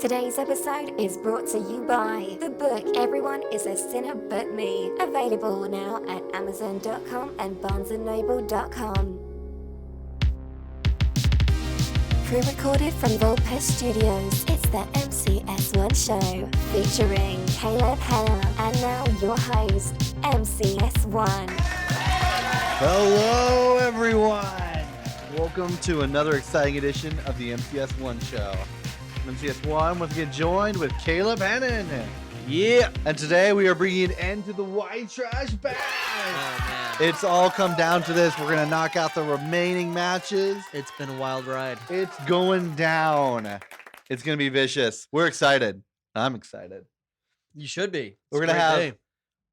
Today's episode is brought to you by the book Everyone is a Sinner But Me, available now at Amazon.com and BarnesandNoble.com. Pre-recorded from Volpes Studios, it's the MCS1 show, featuring Caleb Hannah, and now your host, MCS1. Hello, everyone. Welcome to another exciting edition of the MCS1 show. I'm MCS1, once again joined with Caleb Hannon. Yeah. And today we are bringing an end to the white trash bag. Oh, man. It's all come down to this. We're going to knock out the remaining matches. It's been a wild ride. It's going down. It's going to be vicious. We're excited. I'm excited. You should be. We're going to have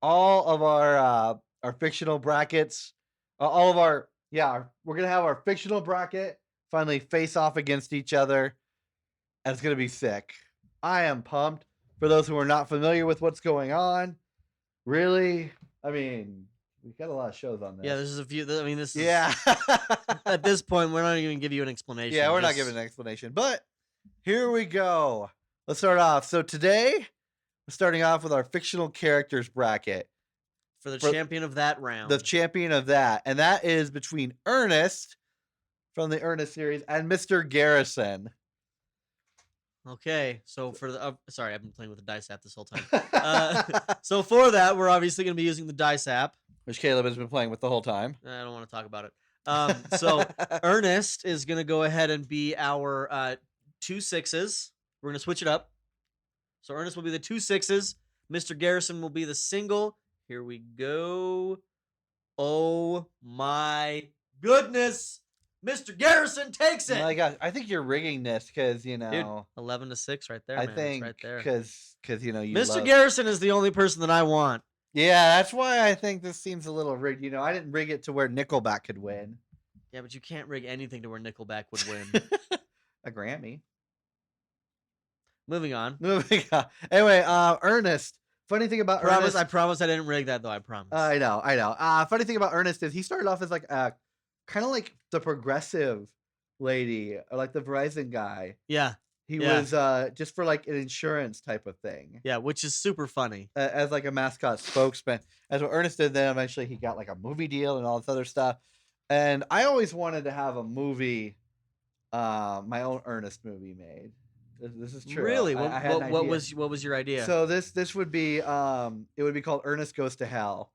all of our fictional brackets. We're going to have our fictional bracket finally face off against each other. And it's going to be sick. I am pumped. For those who are not familiar with what's going on, really, I mean, we've got a lot of shows on this. Yeah, there's a few. I mean, this is. Yeah. At this point, we're not even going to give you an explanation. Yeah, we're not giving an explanation. But here we go. Let's start off. So today, we're starting off with our fictional characters bracket. For the champion of that round. The champion of that. And that is between Ernest from the Ernest series and Mr. Garrison. Okay, so for the sorry, I've been playing with the dice app this whole time. So for that, we're obviously going to be using the dice app, which Caleb has been playing with the whole time. I don't want to talk about it. So Ernest is going to go ahead and be our 2 6s. We're going to switch it up. So Ernest will be the 2 6s. Mr. Garrison will be the single. Here we go. Oh my goodness. Mr. Garrison takes it. My God, I think you're rigging this because, you know. Dude, 11-6 right there, I man. think it's right there. because you know, you Mr. Garrison is the only person that I want. Yeah, that's why I think this seems a little rigged. You know, I didn't rig it to where Nickelback could win. Yeah, but you can't rig anything to where Nickelback would win. A Grammy. Moving on. Anyway, Ernest. Funny thing about Ernest. I promise I didn't rig that, though. I promise. I know. Funny thing about Ernest is he started off as like kind of like the progressive lady or like the Verizon guy. Yeah. He was just for like an insurance type of thing. Yeah, which is super funny. As like a mascot spokesman. As what Ernest did, then eventually he got like a movie deal and all this other stuff. And I always wanted to have a movie, my own Ernest movie made. This is true. Really? I had an what idea. was your idea? So this would be it would be called Ernest Goes to Hell.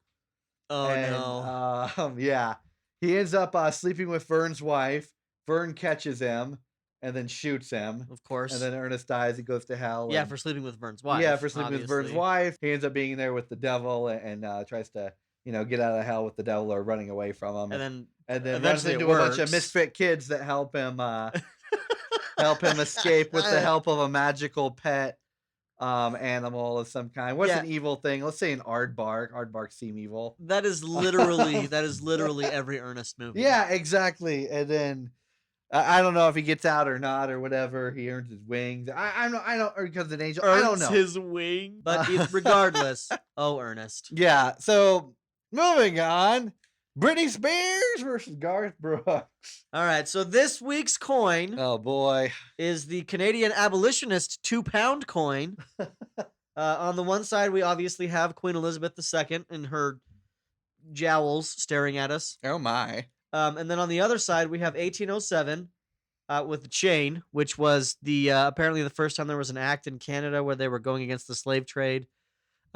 Oh, no. Yeah. He ends up sleeping with Vern's wife. Vern catches him and then shoots him. Of course. And then Ernest dies. He goes to hell. Yeah, for sleeping with Vern's wife. Yeah, for sleeping with Vern's wife. He ends up being there with the devil and tries to, you know, get out of hell with the devil or running away from him. And then runs into a bunch of misfit kids that help him escape with the help of a magical pet animal of some kind. What's an evil thing? Let's say an aardvark. Aardvarks seem evil. That is literally every Ernest movie. Yeah, exactly. And then I don't know if he gets out or not or whatever. He earns his wings. I don't or because an angel. I don't know his wing. But regardless, oh Ernest. Yeah. So moving on. Britney Spears versus Garth Brooks. All right, so this week's coin, oh boy, is the Canadian abolitionist 2-pound coin. On the one side, we obviously have Queen Elizabeth II and her jowls staring at us. Oh my! And then on the other side, we have 1807 with the chain, which was the apparently the first time there was an act in Canada where they were going against the slave trade.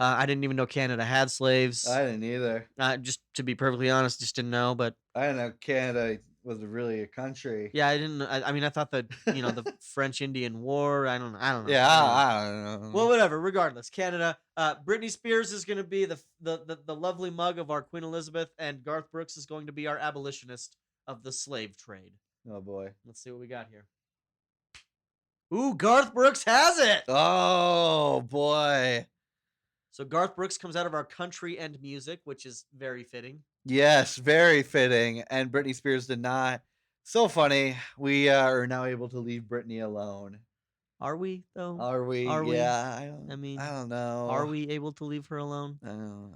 I didn't even know Canada had slaves. I didn't either. Just to be perfectly honest, just didn't know. But I didn't know Canada was really a country. Yeah, I didn't. I mean, I thought that the French-Indian War. I don't know. Yeah, I don't know. Well, whatever. Regardless, Canada. Britney Spears is going to be the lovely mug of our Queen Elizabeth, and Garth Brooks is going to be our abolitionist of the slave trade. Oh boy. Let's see what we got here. Ooh, Garth Brooks has it. Oh boy. So Garth Brooks comes out of our country and music, which is very fitting. Yes, very fitting. And Britney Spears did not. So funny. We are now able to leave Britney alone. Are we, though? Are we? Yeah. I don't know. Are we able to leave her alone?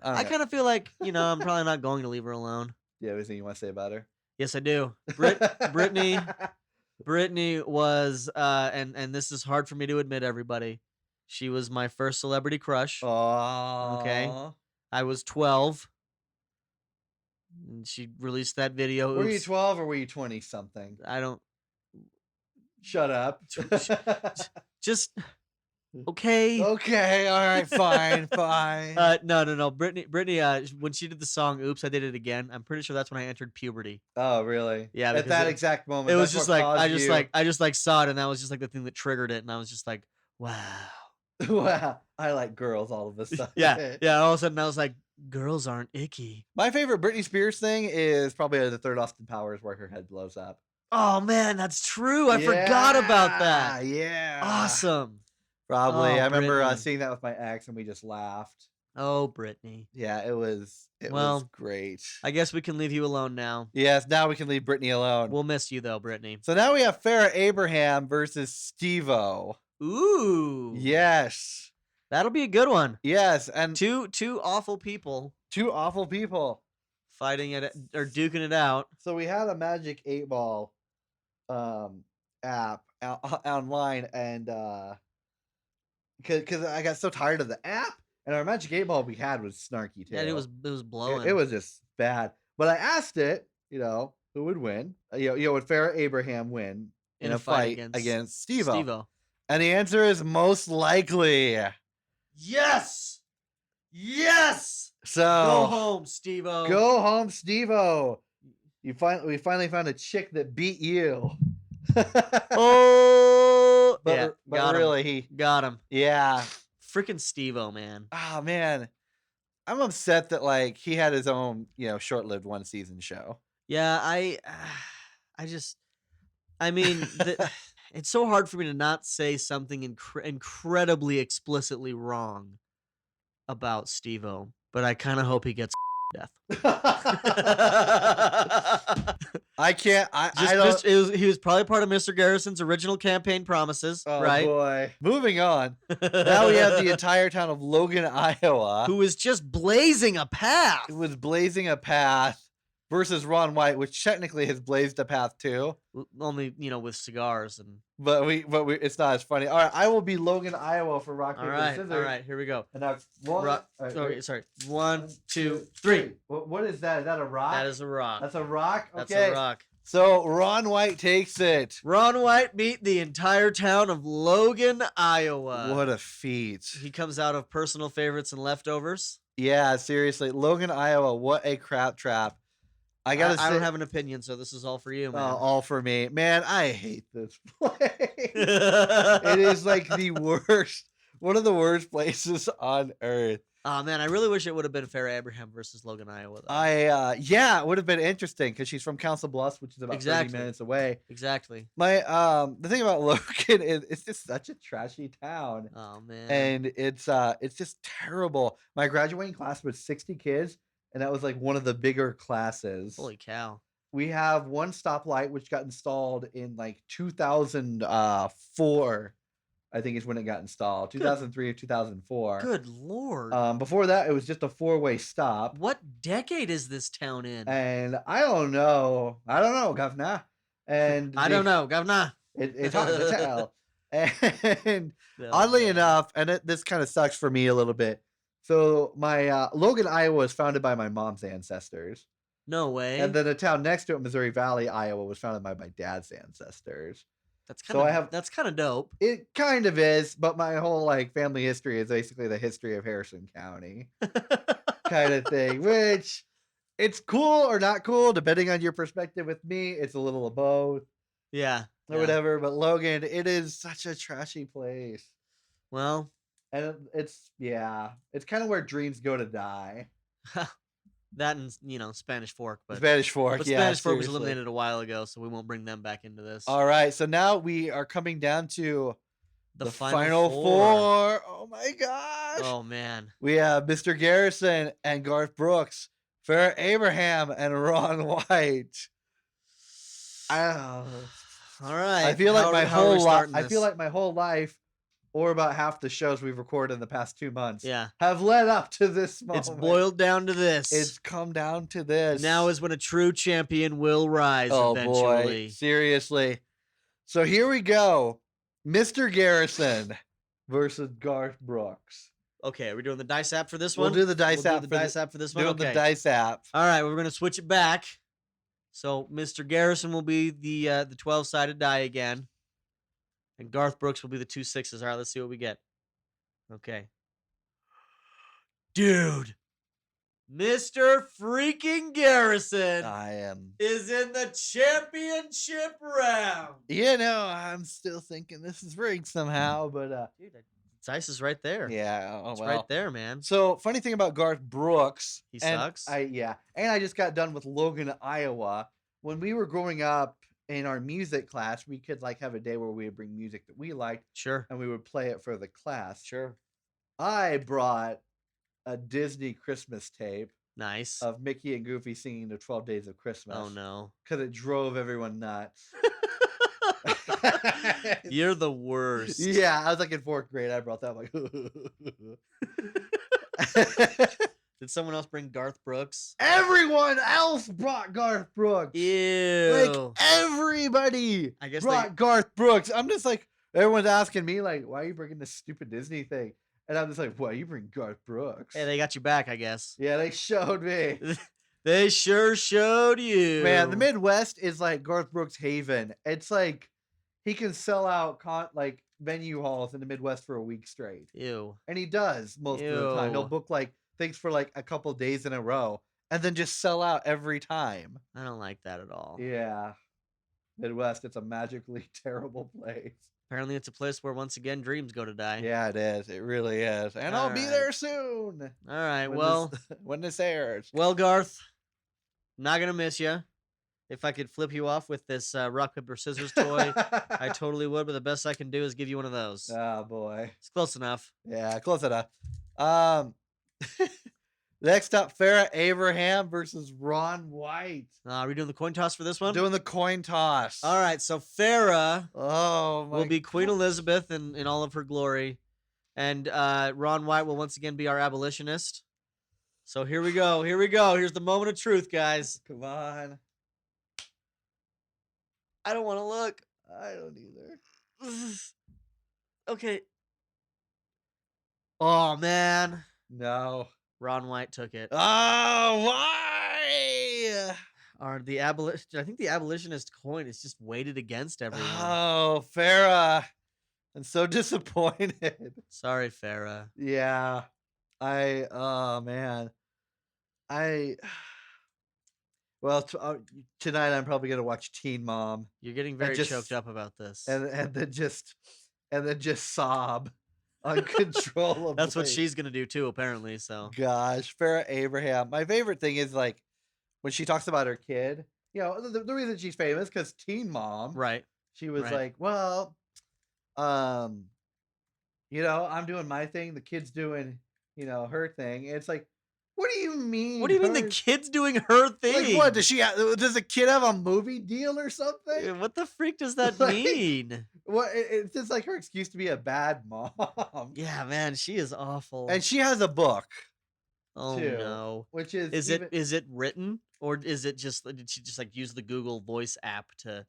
I kind of feel like, I'm probably not going to leave her alone. Do you have anything you want to say about her? Yes, I do. Brittany, Brittany was, and this is hard for me to admit, everybody. She was my first celebrity crush. Oh. I was 12. And she released that video. Were you Oops. 12 or were you 20 something? I don't. Shut up. Just okay. Okay, all right, fine, fine. No. Brittany, when she did the song "Oops, I Did It Again," I'm pretty sure that's when I entered puberty. Oh, really? Yeah, At because that exact moment. It was that's just what like I caused just you- like I just like saw it, and that was just like the thing that triggered it, and I was just like, wow. Wow, I like girls all of a sudden. Yeah. All of a sudden, I was like, girls aren't icky. My favorite Britney Spears thing is probably the third Austin Powers where her head blows up. Oh man, that's true. I forgot about that. Yeah. Awesome. Probably. Oh, I remember Brittany. seeing that with my ex and we just laughed. Oh, Brittany. Yeah, it was Well, great. I guess we can leave you alone now. Yes, now we can leave Britney alone. We'll miss you though, Brittany. So now we have Farrah Abraham versus Steve-O. Ooh. Yes. That'll be a good one. Yes, and Two awful people two awful people. fighting it or duking it out. So we had a Magic 8 Ball app online, and because I got so tired of the app, and our Magic 8 Ball we had was snarky too. And it was blowing. It was just bad. But I asked it, who would win? Would Farrah Abraham win in a fight against Steve-O? Steve-O. And the answer is most likely. Yes. So Go home, Steve-O. Go home, Steve-O. We finally found a chick that beat you. Oh, but, yeah. but Got really, him. Got him. yeah. Freaking Steve-O, man. Oh man, I'm upset that like he had his own short-lived one season show. Yeah, I mean, it's so hard for me to not say something incredibly explicitly wrong about Steve-O, but I kind of hope he gets death. I can't. I don't. He was probably part of Mr. Garrison's original campaign promises, Oh right? boy. Moving on. Now we have the entire town of Logan, Iowa, Who was just blazing a path. who was blazing a path versus Ron White, which technically has blazed a path too. Only, with cigars and. But it's not as funny. All right, I will be Logan, Iowa for rock paper scissors. All right, here we go. And that's one. Rock. all right, Okay, wait. sorry. 1, 2, 3. What is that? Is that a rock? That is a rock. That's a rock. That's Okay. a rock. So Ron White takes it. Ron White beat the entire town of Logan, Iowa. What a feat. He comes out of personal favorites and leftovers. Yeah, seriously, Logan, Iowa. What a crap trap. I gotta say, I don't have an opinion, so this is all for you, man. all for me, man. I hate this place. It is like the worst. One of the worst places on earth. Oh man, I really wish it would have been Farrah Abraham versus Logan, Iowa. Though. It would have been interesting because she's from Council Bluffs, which is about 30 minutes away. Exactly. The thing about Logan is it's just such a trashy town. Oh man. And it's just terrible. My graduating class was 60 kids, and that was like one of the bigger classes. Holy cow. We have one stoplight which got installed in like 2004. I think is when it got installed. 2003 or 2004. Good lord. Before that, it was just a 4-way stop. What decade is this town in? And I don't know, governor. And I don't know, governor. It's hard to tell. And oddly enough, and this kind of sucks for me a little bit. So my Logan, Iowa was founded by my mom's ancestors. No way. And then the town next to it, Missouri Valley, Iowa, was founded by my dad's ancestors. That's kind of dope. It kind of is, but my whole like family history is basically the history of Harrison County kind of thing, which it's cool or not cool depending on your perspective. With me, it's a little of both. Yeah. Or whatever. But Logan, it is such a trashy place. Well, and it's kind of where dreams go to die. that and Spanish Fork, but Spanish Fork, but yeah, Spanish Fork was seriously. eliminated a while ago, so we won't bring them back into this. All right, so now we are coming down to the final four. Oh my gosh! Oh man, we have Mr. Garrison and Garth Brooks, Farrah Abraham and Ron White. All right. I feel like my whole life. I feel like my whole life, or about half the shows we've recorded in the past 2 months, have led up to this moment. It's boiled down to this. It's come down to this. Now is when a true champion will rise oh eventually. Boy, seriously. So here we go. Mr. Garrison versus Garth Brooks. Okay, are we doing the dice app for this We'll one? do the dice We'll app do for the dice app for this one. Doing Okay. the dice app. All right, we're gonna switch it back. So Mr. Garrison will be the 12-sided die again, and Garth Brooks will be the 2 6s. All right, let's see what we get. Okay, dude, Mr. freaking Garrison I am. is in the championship round. You know, I'm still thinking this is rigged somehow, but Dude, dice is right there. yeah, oh It's well. right there, man. So funny thing about Garth Brooks, He and sucks. and I just got done with Logan, Iowa. When we were growing up in our music class, we could like have a day where we would bring music that we liked Sure. and we would play it for the class. Sure. I brought a Disney Christmas tape Nice. of Mickey and Goofy singing the 12 Days of Christmas. Oh no. Because it drove everyone nuts. You're the worst. Yeah, I was like in 4th grade. I brought that. I'm like, Did someone else bring Garth Brooks? everyone else brought Garth Brooks. Ew. Like everybody I guess brought Garth Brooks. I'm just like, everyone's asking me like, why are you bringing this stupid Disney thing? And I'm just like, why you bring Garth Brooks? Hey, they got you back, I guess. Yeah, they showed me. They sure showed you. Man, the Midwest is like Garth Brooks' haven. It's like he can sell out like venue halls in the Midwest for a week straight. Ew. And he does most of the time. He'll Ew. book like things for like a couple days in a row and then just sell out every time. I don't like that at all. Yeah. Midwest, it's a magically terrible place. Apparently, it's a place where once again dreams go to die. Yeah, it is. It really is. And I'll be Alright. there soon. All right. when Well, this, when this airs. well, Garth, not gonna miss you. If I could flip you off with this rock paper scissors toy, I totally would. But the best I can do is give you one of those. Oh boy. It's close enough. Yeah, close enough. Next up, Farrah Abraham versus Ron White. Are we doing the coin toss for this one? Doing the coin toss. All right. So Farrah Oh my will be Queen Elizabeth in all of her glory, and Ron White will once again be our abolitionist. So here we go. Here we go. Here's the moment of truth, guys. Come on. I don't want to look. I don't either. Okay. Oh man, No. Ron White took it. Oh, why? I think the abolitionist coin is just weighted against everyone. Oh, Farrah. I'm so disappointed. Sorry, Farrah. Yeah. Oh man. Well, tonight I'm probably gonna watch Teen Mom You're getting very just- choked up about this. and then just sob uncontrollably. That's what she's gonna do too, apparently. So Gosh, Farrah Abraham. My favorite thing is like when she talks about her kid. You know, the reason she's famous because Teen Mom. right. She was Right. like, well, you know, I'm doing my thing. The kid's doing, you know, her thing. And it's like, what do you mean? What do you mean the her- kid's doing her thing? Like, what does she? Does the kid have a movie deal or something? What the freak does that Like- mean? What? It's just like her excuse to be a bad mom. Yeah, man, she is awful. And she has a book, oh too. no. which is Is it written, or is it just, did she just like use the Google Voice app to?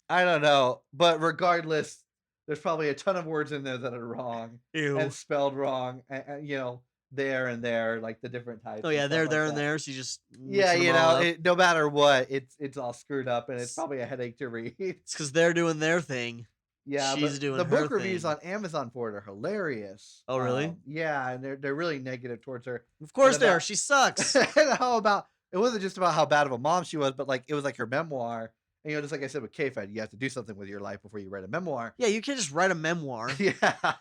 I don't know, but regardless, there's probably a ton of words in there that are wrong Ew. and spelled wrong. And, you know, there and there, like the different types. Oh and yeah, stuff there, like there, that. and there. She just Yeah, mixing you them all know, up. no matter what, it's all screwed up, and it's probably a headache to read. It's because they're doing their thing. Yeah, She's but doing the her book reviews thing. on Amazon for it are hilarious. Oh, really? Yeah, and they're really negative towards her. Of course And they are. about- She sucks. And how about it wasn't just about how bad of a mom she was, but like it was like her memoir. And you know, just like I said with K-Fed, you have to do something with your life before you write a memoir. Yeah, you can't just write a memoir. Yeah.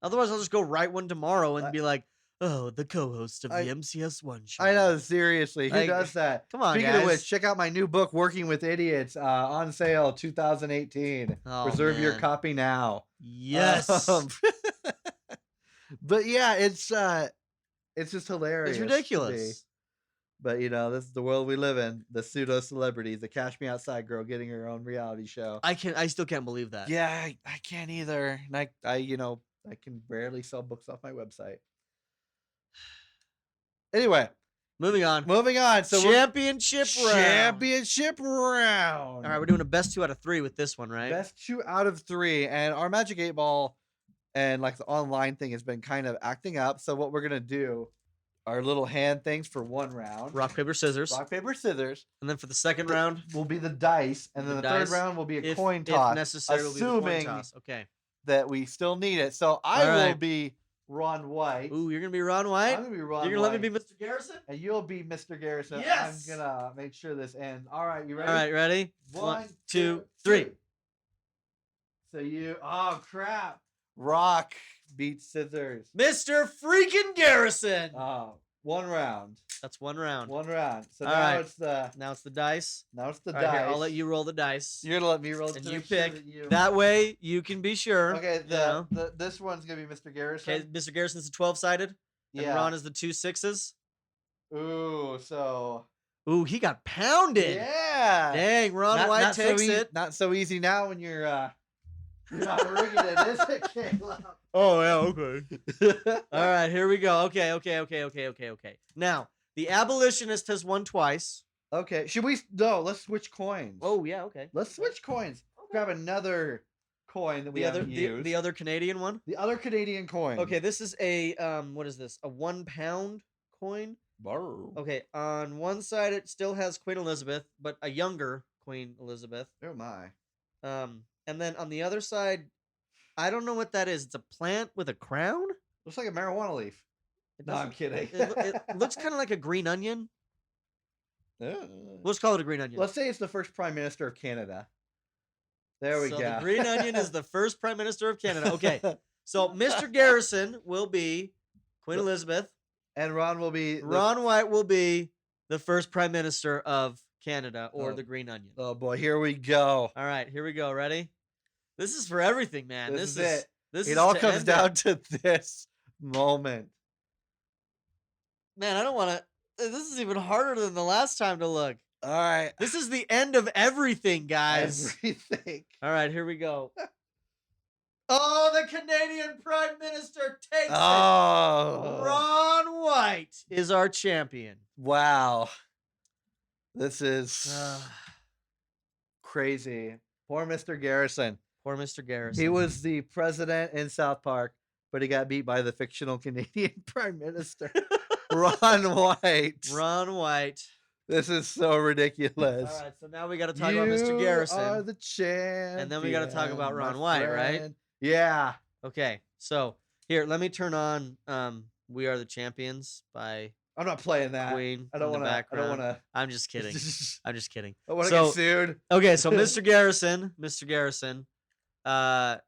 Otherwise, I'll just go write one tomorrow and I- be like, "Oh, the co-host of I- the MCS1 show." I know, seriously. Who Like, does that? Come on, Speaking guys. of which, check out my new book, Working with Idiots, on sale 2018. Oh, Reserve your man. copy now. Yes. But yeah, it's just hilarious. It's to me. ridiculous. But you know, this is the world we live in. The pseudo celebrities, the Cash Me Outside girl getting her own reality show. I still can't believe that. Yeah, I can't either. And I you know, I can barely sell books off my website. Anyway, Moving on. Moving on. So Championship round. championship round. All right, we're doing a best 2 out of 3 with this one, right? Best 2 out of 3, and our Magic 8 Ball and like the online thing has been kind of acting up. So what we're gonna do, our little hand things for 1 round. Rock, paper, scissors. Rock, paper, scissors. And then for the second round, will be the dice, and then the dice. third round will be a if, coin toss. If necessary, will be the coin assuming toss. Okay. that we still need it. So I All will right. be Ron White. Ooh, you're gonna be Ron White. I'm gonna be Ron You're gonna White. let me be Mr. Garrison. And you'll be Mr. Garrison. Yes! I'm gonna make sure this ends. All right, you ready? All right, ready? 1, 2, 3. So you, oh crap. Rock beats scissors. Mr. freaking Garrison. 1 round. That's 1 round. 1 round. So All now right. it's the Now it's the dice. All All right, right, dice. here, I'll let you roll the dice. You're gonna let me roll, And to you make sure pick. that you. That way, you can be sure. Okay, you know. this one's gonna be Mr. Garrison. Okay, Mr. Garrison's the 12-sided. Yeah. And Ron is the 2 6s. Ooh, so. Ooh, he got pounded. Yeah. Dang, Ron White takes it. Not so easy now when you're not rigging it, is it, Caleb? Oh, yeah, okay. All right, here we go. Okay. Now, the abolitionist has won twice. Okay, should we? No, let's switch coins. Oh, yeah, okay. Let's switch coins. Grab another coin that we The other, haven't used. the other Canadian one. The other Canadian coin. Okay, this is a what is this? A 1 pound coin. Barr. Okay, on one side it still has Queen Elizabeth, but a younger Queen Elizabeth. Oh my. And then on the other side, I don't know what that is. It's a plant with a crown. Looks like a marijuana leaf. It No, I'm doesn't- kidding. It looks kind of like a green onion. Uh, Let's call it a green onion. Let's say it's the first Prime Minister of Canada. There we so go. The green onion is the first Prime Minister of Canada. Okay, so Mr. Garrison will be Queen Elizabeth. And Ron will be. Ron White will be the first Prime Minister of Canada, or Oh. the green onion. Oh boy, here we go. All right, here we go. Ready? This is for everything, man. This This is is it. This It is all to comes end down it. to this moment. Man, I don't want to. This is even harder than the last time to look. All right. This is the end of everything, guys. Everything. All right, here we go. Oh, the Canadian Prime Minister takes it. Oh. Ron White is our champion. Wow. This is crazy. Poor Mr. Garrison. Poor Mr. Garrison. He was the president in South Park, but he got beat by the fictional Canadian Prime Minister, Ron White. Ron White. This is so ridiculous. All right, so now we got to talk about Mr. Garrison. You are the champion. And then we gotta talk about my Ron White, right? friend. Yeah. Okay, so here, let me turn on "We Are the Champions" by I'm not playing that. Queen. I don't want want to. I don't want to. I'm just kidding. I'm just kidding. I want to So- get sued. Okay, so Mr. Garrison, Man,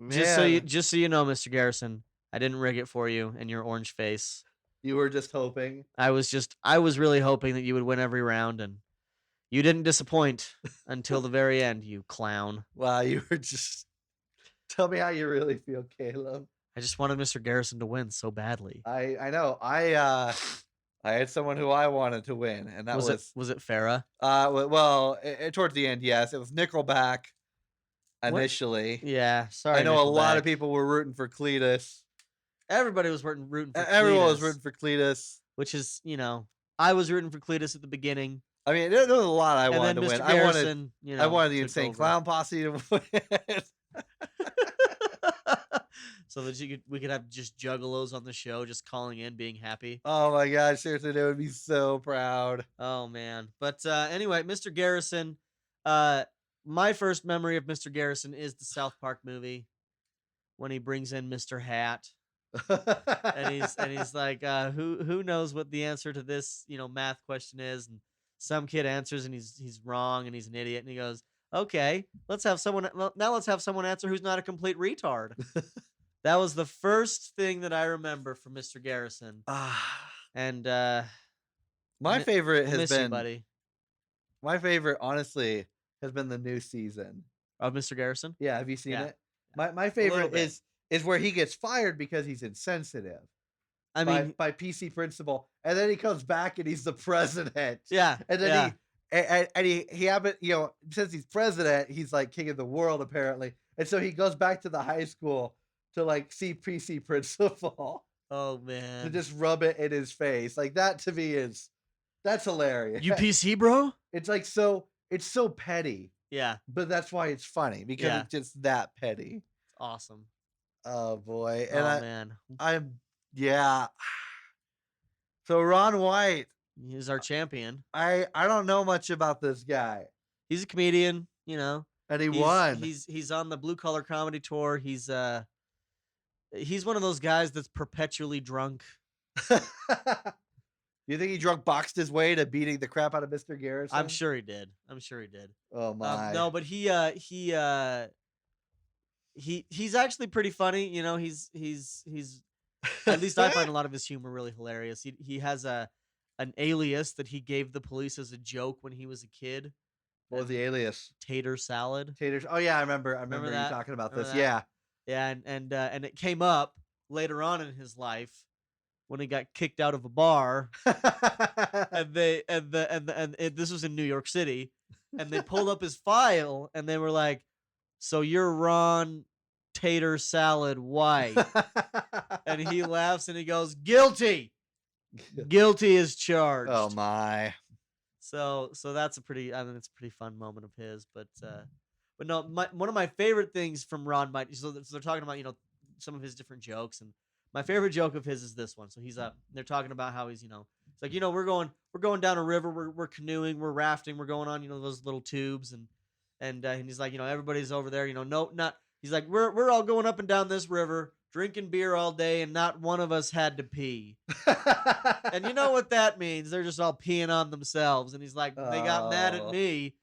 just so you know, Mr. Garrison, I didn't rig it for you and your orange face. you were just hoping. I was really hoping that you would win every round, and you didn't disappoint until the very end, you clown. Wow, you were just. Tell me how you really feel, Caleb. I just wanted Mr. Garrison to win so badly. I know. I had someone who I wanted to win, and that was it Farrah? well, towards the end, yes, it was Nickelback. Initially, Yeah, sorry. I know a lot of Nickelback. people were rooting for Cletus. Everybody was rooting for Everyone was Cletus, rooting for Cletus. which is, I was rooting for Cletus at the beginning, I mean, there was a lot I and wanted then to Mr. win. Garrison, I wanted the took Insane over. Clown Posse to win. So that we could have just juggalos on the show, just calling in, being happy. Oh my god, seriously, they would be so proud. Oh man! But anyway, Mr. Garrison. My first memory of Mr. Garrison is the South Park movie when he brings in Mr. Hat, and he's like, who knows what the answer to this math question is? And some kid answers, and he's wrong, and he's an idiot, and he goes, okay, let's have someone answer who's not a complete retard. That was the first thing that I remember from Mr. Garrison. And My favorite has miss you, been buddy. my favorite, honestly, has been the new season. Of Mr. Garrison. Yeah, have you seen Yeah. it? My favorite bit. is where he gets fired because he's insensitive. I mean, by PC principal, and then he comes back and he's the president. yeah. And then yeah. he happened, since he's president, he's like king of the world apparently, and so he goes back to the high school to like see PC principal. Oh to man. just rub it in his face. Like that to me that's hilarious. UPC, bro? It's like it's so petty, Yeah. but that's why it's funny because Yeah. it's just that petty. Awesome. Oh boy. And Oh man. I'm yeah. So Ron White, He's our champion. I don't know much about this guy. He's a comedian, you know. And he He's won. he's on the Blue Collar Comedy Tour. He's one of those guys that's perpetually drunk. You think he drunk boxed his way to beating the crap out of Mr. Garrison? I'm sure he did. Oh my. No, but he's actually pretty funny. You know, he's at least I find a lot of his humor really hilarious. He has an alias that he gave the police as a joke when he was a kid. What was the alias? Tater salad. Taters. Oh yeah, I remember you that? talking about Remember this. that? Yeah. Yeah, and it came up later on in his life when he got kicked out of a bar, and this was in New York City, and they pulled up his file and they were like, "So you're Ron Tater Salad White," and he laughs and he goes, "Guilty, guilty as charged." Oh my. So that's it's a pretty fun moment of his, but no, one of my favorite things from Ron White. So they're talking about some of his different jokes, and my favorite joke of his is this one. So they're talking about how he's it's like we're going down a river, we're canoeing, we're rafting, we're going on those little tubes, and he's like everybody's over there, he's like we're all going up and down this river, drinking beer all day, and not one of us had to pee. And you know what that means? They're just all peeing on themselves. And he's like, they got mad at me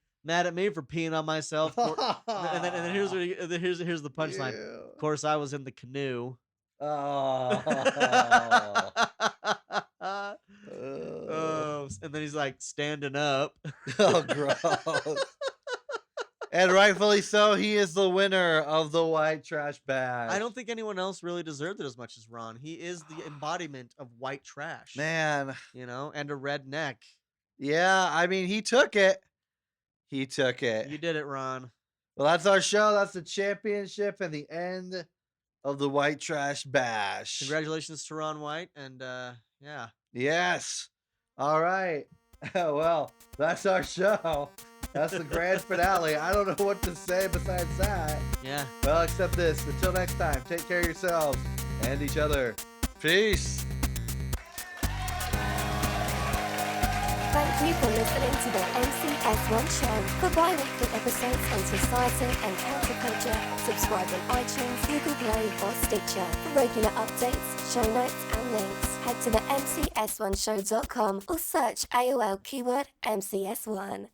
for peeing on myself. And then here's the punchline. Ew. Of course, I was in the canoe. Oh. And then he's like standing up. Oh, gross. And rightfully so, he is the winner of the White Trash Bash. I don't think anyone else really deserved it as much as Ron. He is the embodiment of white trash. Man. And a redneck. Yeah, I mean, he took it. You did it, Ron. Well, that's our show. That's the championship and the end of the White Trash Bash. Congratulations to Ron White. And yeah. Yes. All right. Well, that's our show. That's the grand finale. I don't know what to say besides that. Yeah. Well, except this. Until next time, take care of yourselves and each other. Peace. Thank you for listening to the MCS1 show. For bi-weekly episodes on society and counterculture, subscribe on iTunes, Google Play, or Stitcher. For regular updates, show notes, and links, head to the MCS1show.com or search AOL keyword MCS1.